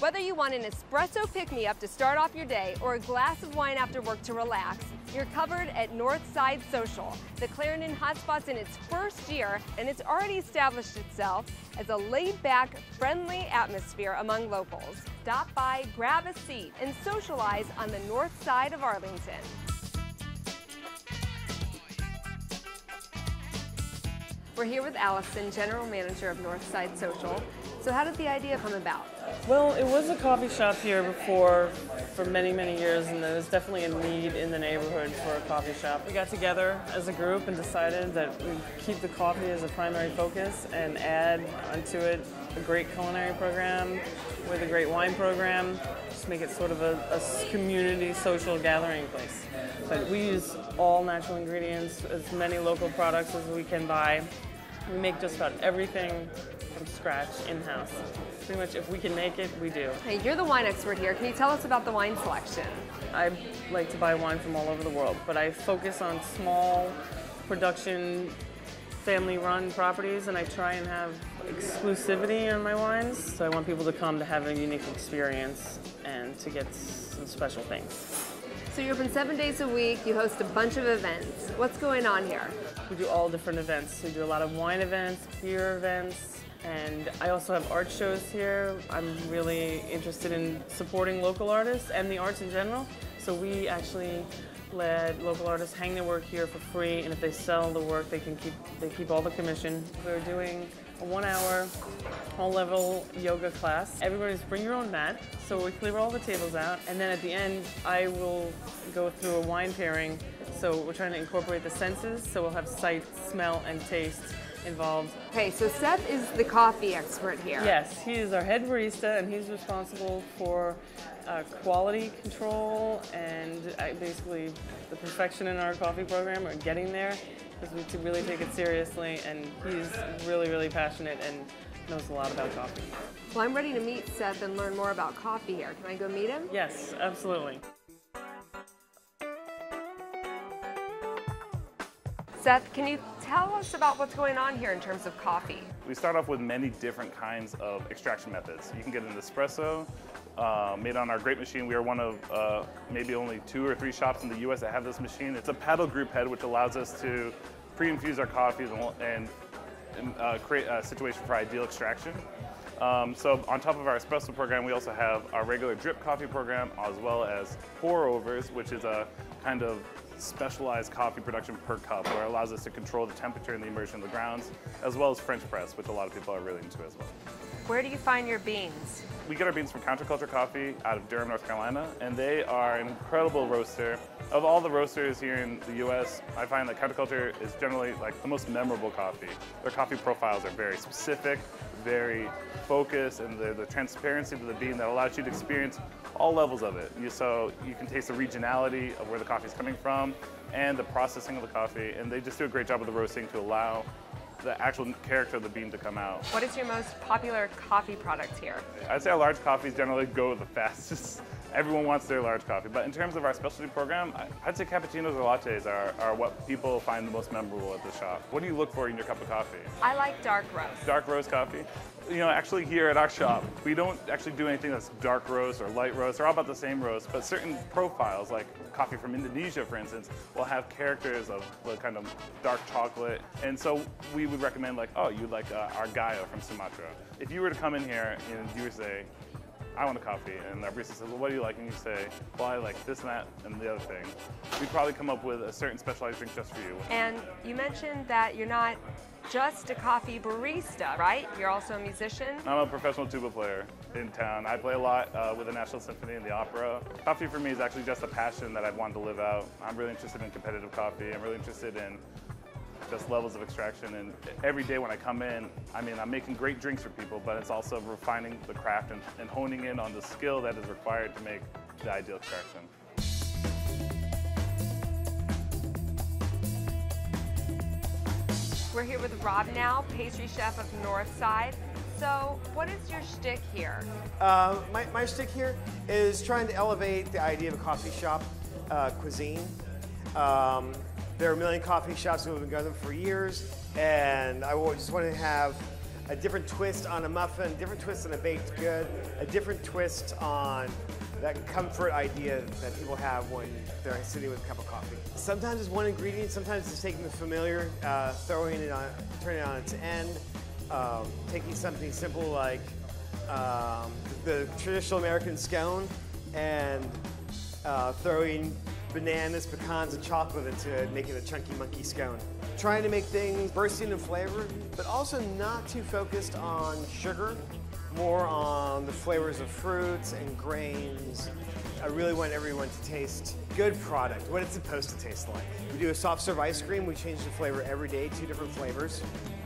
Whether you want an espresso pick-me-up to start off your day or a glass of wine after work to relax, you're covered at Northside Social. The Clarendon hotspot's in its first year, and it's already established itself as a laid-back, friendly atmosphere among locals. Stop by, grab a seat, and socialize on the north side of Arlington. We're here with Allison, General Manager of Northside Social. So how did the idea come about? Well, it was a coffee shop here before for many, many years, and there was definitely a need in the neighborhood for a coffee shop. We got together as a group and decided that we'd keep the coffee as a primary focus and add onto it a great culinary program with a great wine program, just make it sort of a community social gathering place. But we use all natural ingredients, as many local products as we can buy. We make just about everything from scratch in-house. Pretty much if we can make it, we do. Hey, you're the wine expert here. Can you tell us about the wine selection? I like to buy wine from all over the world, but I focus on small production, family-run properties, and I try and have exclusivity on my wines. So I want people to come to have a unique experience and to get some special things. So you're open 7 days a week, you host a bunch of events. What's going on here? We do all different events. We do a lot of wine events, beer events, and I also have art shows here. I'm really interested in supporting local artists and the arts in general. So we actually let local artists hang their work here for free, and if they sell the work, they keep all the commission. We're doing a 1-hour all-level yoga class. Everybody's bring your own mat, so we clear all the tables out, and then at the end, I will go through a wine pairing. So we're trying to incorporate the senses, so we'll have sight, smell, and taste involved. Okay, so Seth is the coffee expert here. Yes, he is our head barista, and he's responsible for quality control and basically the perfection in our coffee program, or getting there, because we really take it seriously, and he's really, really passionate and knows a lot about coffee. Well, I'm ready to meet Seth and learn more about coffee here. Can I go meet him? Yes, absolutely. Seth, can you tell us about what's going on here in terms of coffee? We start off with many different kinds of extraction methods. You can get an espresso made on our great machine. We are one of maybe only 2 or 3 shops in the US that have this machine. It's a paddle group head, which allows us to pre-infuse our coffees and create a situation for ideal extraction. So on top of our espresso program, we also have our regular drip coffee program, as well as pour-overs, which is a kind of specialized coffee production per cup, where it allows us to control the temperature and the immersion of the grounds, as well as French press, which a lot of people are really into as well. Where do you find your beans? We get our beans from Counterculture Coffee out of Durham, North Carolina, and they are an incredible roaster. Of all the roasters here in the US, I find that Counterculture is generally like the most memorable coffee. Their coffee profiles are very specific, very focused, and the transparency to the bean that allows you to experience all levels of it. So you can taste the regionality of where the coffee is coming from and the processing of the coffee, and they just do a great job of the roasting to allow the actual character of the bean to come out. What is your most popular coffee product here? I'd say our large coffees generally go the fastest. Everyone wants their large coffee, but in terms of our specialty program, I'd say cappuccinos or lattes are what people find the most memorable at the shop. What do you look for in your cup of coffee? I like dark roast. Dark roast coffee? You know, actually here at our shop, we don't actually do anything that's dark roast or light roast. They're all about the same roast, but certain profiles, like coffee from Indonesia, for instance, will have characters of the kind of dark chocolate. And so we would recommend, like, oh, you'd like our Gayo from Sumatra. If you were to come in here and you would say, I want a coffee, and our barista says, well, what do you like? And you say, well, I like this and that and the other thing. We'd probably come up with a certain specialized drink just for you. And you mentioned that you're not just a coffee barista, right? You're also a musician? I'm a professional tuba player in town. I play a lot with the National Symphony and the opera. Coffee for me is actually just a passion that I've wanted to live out. I'm really interested in competitive coffee. I'm really interested in just levels of extraction, and every day when I come in, I mean, I'm making great drinks for people, but it's also refining the craft and honing in on the skill that is required to make the ideal extraction. We're here with Rob now, pastry chef of Northside. So what is your shtick here? My shtick here is trying to elevate the idea of a coffee shop cuisine. There are a million coffee shops that have been going for years, and I just want to have a different twist on a muffin, a different twist on a baked good, a different twist on that comfort idea that people have when they're sitting with a cup of coffee. Sometimes it's one ingredient, sometimes it's taking the familiar, turning it on its end, taking something simple like the traditional American scone and throwing bananas, pecans, and chocolate into it, making a chunky monkey scone. Trying to make things bursting in flavor, but also not too focused on sugar, more on the flavors of fruits and grains. I really want everyone to taste good product, what it's supposed to taste like. We do a soft serve ice cream. We change the flavor every day, 2 different flavors.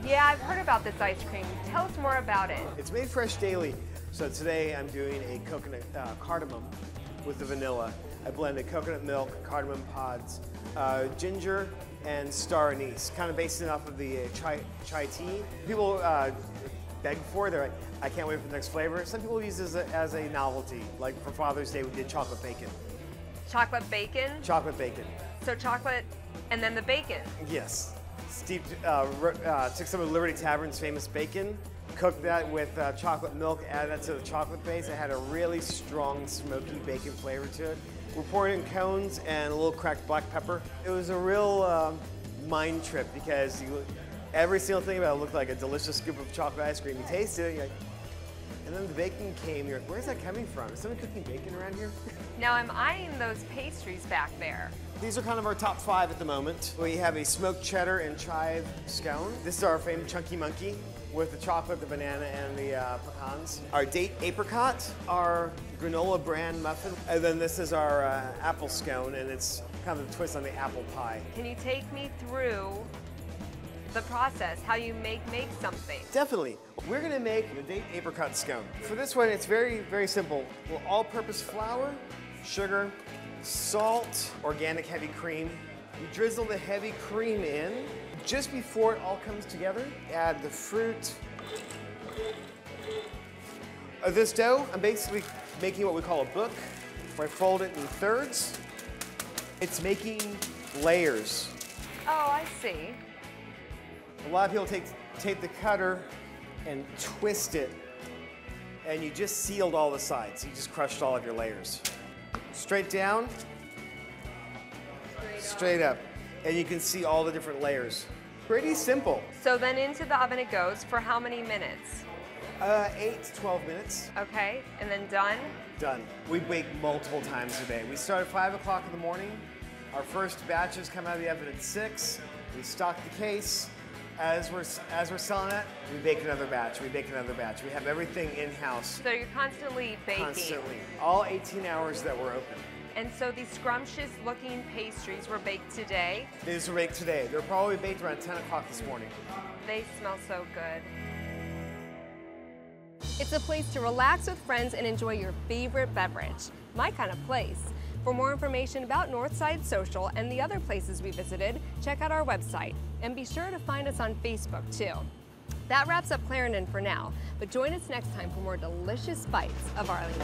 Yeah, I've heard about this ice cream. Tell us more about it. It's made fresh daily. So today I'm doing a coconut cardamom with the vanilla. I blended coconut milk, cardamom pods, ginger, and star anise, kind of based off of the chai tea. People beg for it. They're like, I can't wait for the next flavor. Some people use this as a novelty. Like for Father's Day, we did chocolate bacon. Chocolate bacon? Chocolate bacon. So chocolate and then the bacon? Yes. Steeped, took some of Liberty Tavern's famous bacon, cooked that with chocolate milk, added that to the chocolate base. It had a really strong smoky bacon flavor to it. We're pouring in cones and a little cracked black pepper. It was a real mind trip because every single thing about it looked like a delicious scoop of chocolate ice cream. You taste it, you're like, and then the bacon came, you're like, where's that coming from? Is someone cooking bacon around here? Now I'm eyeing those pastries back there. These are kind of our top 5 at the moment. We have a smoked cheddar and chive scone. This is our famous chunky monkey with the chocolate, the banana, and the pecans. Our date apricot, our granola bran muffin, and then this is our apple scone, and it's kind of a twist on the apple pie. Can you take me through the process, how you make something? Definitely. We're gonna make the date apricot scone. For this one, it's very, very simple. We'll all-purpose flour, sugar, salt, organic heavy cream. We drizzle the heavy cream in. Just before it all comes together, add the fruit. This dough, I'm basically making what we call a book, where I fold it in thirds. It's making layers. Oh, I see. A lot of people take the cutter and twist it, and you just sealed all the sides. You just crushed all of your layers. Straight down, straight up. And you can see all the different layers. Pretty simple. So then into the oven it goes for how many minutes? 8 to 12 minutes. Okay, and then done? Done. We bake multiple times a day. We start at 5 o'clock in the morning. Our first batches come out of the oven at 6. We stock the case. As we're selling it, we bake another batch. We bake another batch. We have everything in-house. So you're constantly baking? Constantly. All 18 hours that we're open. And so these scrumptious looking pastries were baked today? These were baked today. They're probably baked around 10 o'clock this morning. They smell so good. It's a place to relax with friends and enjoy your favorite beverage. My kind of place. For more information about Northside Social and the other places we visited, check out our website. And be sure to find us on Facebook too. That wraps up Clarendon for now, but join us next time for more delicious bites of Arlington.